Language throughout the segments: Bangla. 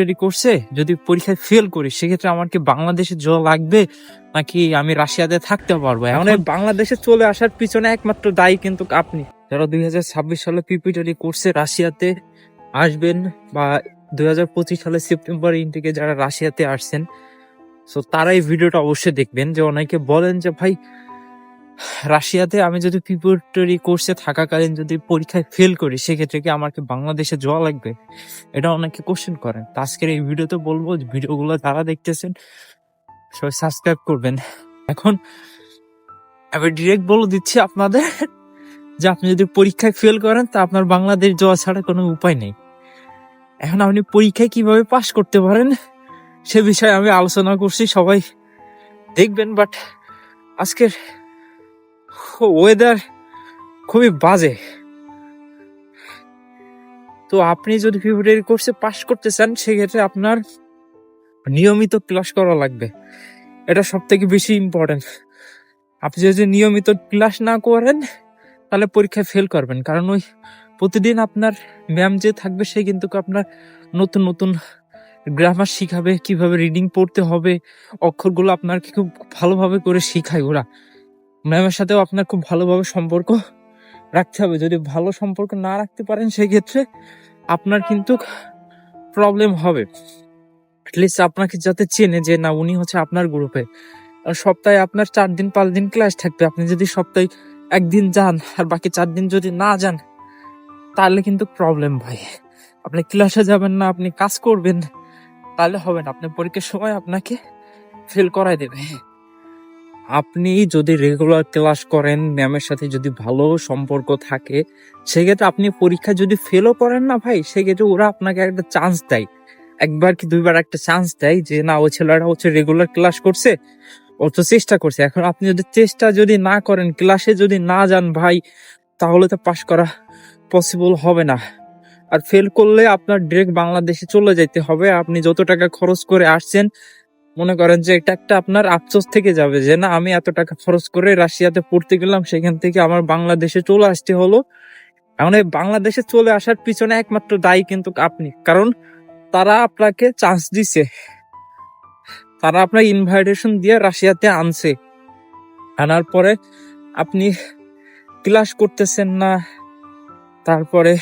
রেডি করছে, যদি পরীক্ষায় ফেল করি সেক্ষেত্রে আমার কি বাংলাদেশে যাওয়া লাগবে নাকি আমি রাশিয়াতে থাকতে পারবো? এখন এই বাংলাদেশে চলে আসার পিছনে একমাত্র দায়ী কিন্তু আপনি, যারা 2026 সালে পিপিটি কোর্সে রাশিয়াতে আসবেন বা 2025 সালে সেপ্টেম্বর ইনটেকে যারা রাশিয়াতে আসছেন, সো তারা এই ভিডিওটা অবশ্যই দেখবেন। যে অনেকে বলেন যে ভাই রাশিয়াতে আমি যদি প্রিপারেটরি কোর্সে থাকাকালীন যদি পরীক্ষায় ফেল করি সেক্ষেত্রে কি আমাকে বাংলাদেশে যাওয়া লাগবে, এটা অনেকে কোশ্চেন করেন। তো আজকের এই ভিডিওতে বলবো, ভিডিওগুলো যারা দেখতেছেন সবাই সাবস্ক্রাইব করবেন। এখন আমি ডিরেক্ট বলে দিচ্ছি আপনাদের যে আপনি যদি পরীক্ষায় ফেল করেন তা আপনার বাংলাদেশ যাওয়া ছাড়া কোনো উপায় নেই। এখন আপনি পরীক্ষায় কিভাবে পাস করতে পারেন সে বিষয়ে আমি আলোচনা করছি, সবাই দেখবেন। বাট আজকের ওয়েদার খুবই বাজে, তো আপনি যদি প্রিপারেটরি কোর্সে পাস করতে চান সেক্ষেত্রে আপনার নিয়মিত ক্লাস করা লাগবে, এটা সব থেকে বেশি ইম্পর্টেন্ট। আপনি যদি নিয়মিত ক্লাস না করেন তাহলে পরীক্ষায় ফেল করবেন, কারণ ওই প্রতিদিন আপনার ম্যাম যে থাকবে সে কিন্তু আপনার নতুন নতুন গ্রামার শিখাবে, কিভাবে রিডিং পড়তে হবে, অক্ষরগুলো আপনার খুব ভালোভাবে করে শিখায় ওরা। ম্যামের সাথেও আপনার খুব ভালোভাবে সম্পর্ক রাখতে হবে। যদি ভালো সম্পর্ক না রাখতে পারেন সেক্ষেত্রে আপনার কিন্তু প্রবলেম হবে। অ্যাটলিস্ট আপনাকে যাতে চেনে যে না উনি হচ্ছে আপনার গ্রুপে। আর সপ্তাহে আপনার 4 দিন 5 দিন ক্লাস থাকবে, আপনি যদি সপ্তাহে একদিন যান আর বাকি 4 দিন যদি না যান তাহলে কিন্তু প্রবলেম ভাই। আপনি ক্লাসে যাবেন না, আপনি কাজ করবেন, তাহলে হবে না। আপনি পরীক্ষার সময় আপনাকে ফেল করাই দেবে। আপনি যদি রেগুলার ক্লাস করেন, ম্যামের সাথে যদি ভালো সম্পর্ক থাকে, সেক্ষেত্রে আপনি পরীক্ষা যদি ফেলও করেন না ভাই, সেক্ষেত্রে ওরা আপনাকে একটা চান্স দেয়, একবার কি দুইবার একটা চান্স দেয় যে না ওই ছেলেটা হচ্ছে রেগুলার ক্লাস করছে, ও তো চেষ্টা করছে। এখন আপনি যদি চেষ্টা যদি না করেন, ক্লাসে যদি না যান ভাই, তাহলে তো পাশ করা পসিবল হবে না। আর ফেল করলে আপনার ডিরেক্ট বাংলাদেশে চলে যেতে হবে। আপনি যত টাকা খরচ করে আসছেন, মনে করেন যে এটা একটা আপনার আফসোস থেকে যাবে যে না আমি এত টাকা খরচ করে রাশিয়াতে পড়তে গেলাম, সেখান থেকে আমার বাংলাদেশে চলে আসতে হলো। এখন এই বাংলাদেশে চলে আসার পিছনে একমাত্র দায়ী কিন্তু আপনি, কারণ তারা আপনাকে চান্স দিছে, তারা আপনার ইনভাইটেশন দিয়ে রাশিয়াতে আনছে। আনার পরে আপনি ক্লাস করতেছেন না, তারপরে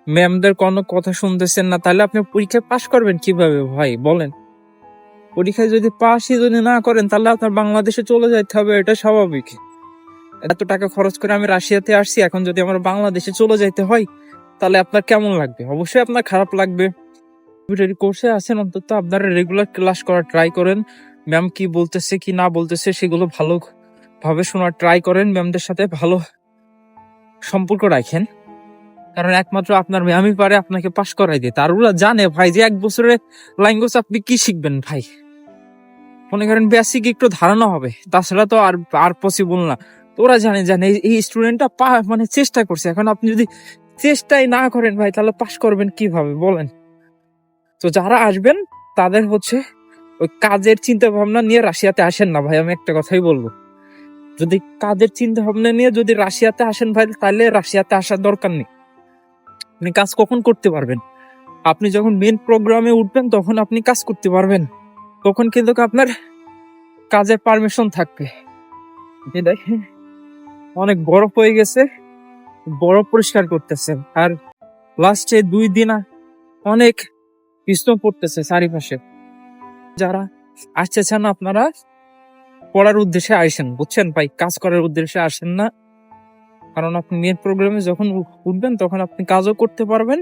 ম্যামদের কোনো কথা শুনতেছেন না, তাহলে আপনি পরীক্ষায় পাশ করবেন কিভাবে ভাই বলেন? পরীক্ষায় যদি পাশই যদি না করেন তাহলে আপনার বাংলাদেশে চলে যাইতে হবে, এটা স্বাভাবিক। এত টাকা খরচ করে আমি রাশিয়াতে আসছি, এখন যদি আমার বাংলাদেশে চলে যাইতে হয় তাহলে আপনার কেমন লাগবে? অবশ্যই আপনার খারাপ লাগবে। কোর্সে আছেন, অন্তত আপনারা রেগুলার ক্লাস করার ট্রাই করেন। ম্যাম কি বলতেছে কি না বলতেছে সেগুলো ভালোভাবে শোনার ট্রাই করেন, ম্যামদের সাথে ভালো সম্পর্ক রাখেন, কারণ একমাত্র আপনার ম্যামই পারে আপনাকে পাস করাই দিতে। আর ওরা জানে ভাই যে 1 বছরের ল্যাঙ্গুয়েজ আপনি কি শিখবেন ভাই, মনে করেন বেসিক একটু ধারণা হবে, তাছাড়া তো আর পসিবল না। তো ওরা জানে এই স্টুডেন্টটা মানে চেষ্টা করছে। এখন আপনি যদি চেষ্টাই না করেন ভাই তাহলে পাস করবেন কিভাবে বলেন? তো যারা আসবেন তাদের হচ্ছে ওই কাজের চিন্তা ভাবনা নিয়ে রাশিয়াতে আসেন না ভাই, আমি একটা কথাই বলবো। যদি কাজের চিন্তা ভাবনা নিয়ে যদি রাশিয়াতে আসেন ভাই, তাহলে রাশিয়াতে আসার দরকার নেই। আপনি কাজ কখন করতে পারবেন? আপনি যখন মেন প্রোগ্রামে উঠবেন তখন আপনি কাজ করতে পারবেন, তখন কিন্তু আপনার কাজের পারমিশন থাকবে। দেখেন অনেক বরফ হয়ে গেছে, বরফ পরিষ্কার করতেছেন, আর লাস্টে 2 দিন অনেক স্নো পড়তেছে চারিপাশে। যারা আসতেছেন আপনারা পড়ার উদ্দেশ্যে আসেন, বুঝছেন ভাই, কাজ করার উদ্দেশ্যে আসেন না। কারণ আপনি মেন প্রোগ্রামে যখন উঠবেন তখন আপনি কাজও করতে পারবেন,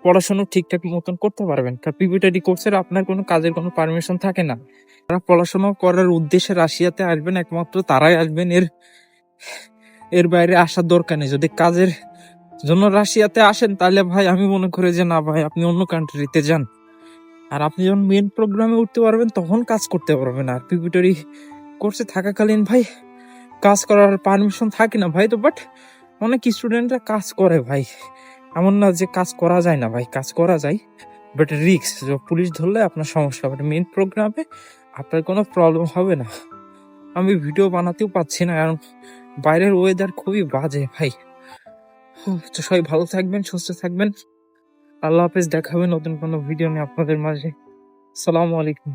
পড়াশোনা ঠিকঠাক মতন করতে পারবেন। কারণ পিপিটি কোর্সের আপনার কোনো কাজের কোনো পারমিশন থাকে না। যারা পড়াশোনা করার উদ্দেশ্যে রাশিয়াতে আসবেন একমাত্র তারাই আসবেন, এর বাইরে আসার দরকার নেই। যদি কাজের জন্য রাশিয়াতে আসেন তাহলে ভাই আমি মনে করি যে না ভাই, আপনি অন্য কান্ট্রিতে যান। আর আপনি যখন মেন প্রোগ্রামে উঠতে পারবেন তখন কাজ করতে পারবেন। আর প্রিপারেটরি কোর্সে থাকাকালীন ভাই কাজ করার পারমিশন থাকে না ভাই। তো বাট অনেক স্টুডেন্টরা কাজ করে ভাই, এমন না যে কাজ করা যায় না ভাই, কাজ করা যায়, বাট রিস্ক। পুলিশ ধরলে আপনার সমস্যা হবে। মেন প্রোগ্রামে আপনার কোনো প্রবলেম হবে না। আমি ভিডিও বানাতেও পাচ্ছি না কারণ বাইরের ওয়েদার খুবই বাজে ভাই। তো সবাই ভালো থাকবেন, সুস্থ থাকবেন। আল্লাহ হাফেজ, দেখা হবে নতুন কোনো ভিডিও নিয়ে আপনাদের মাঝে। আসসালামু আলাইকুম।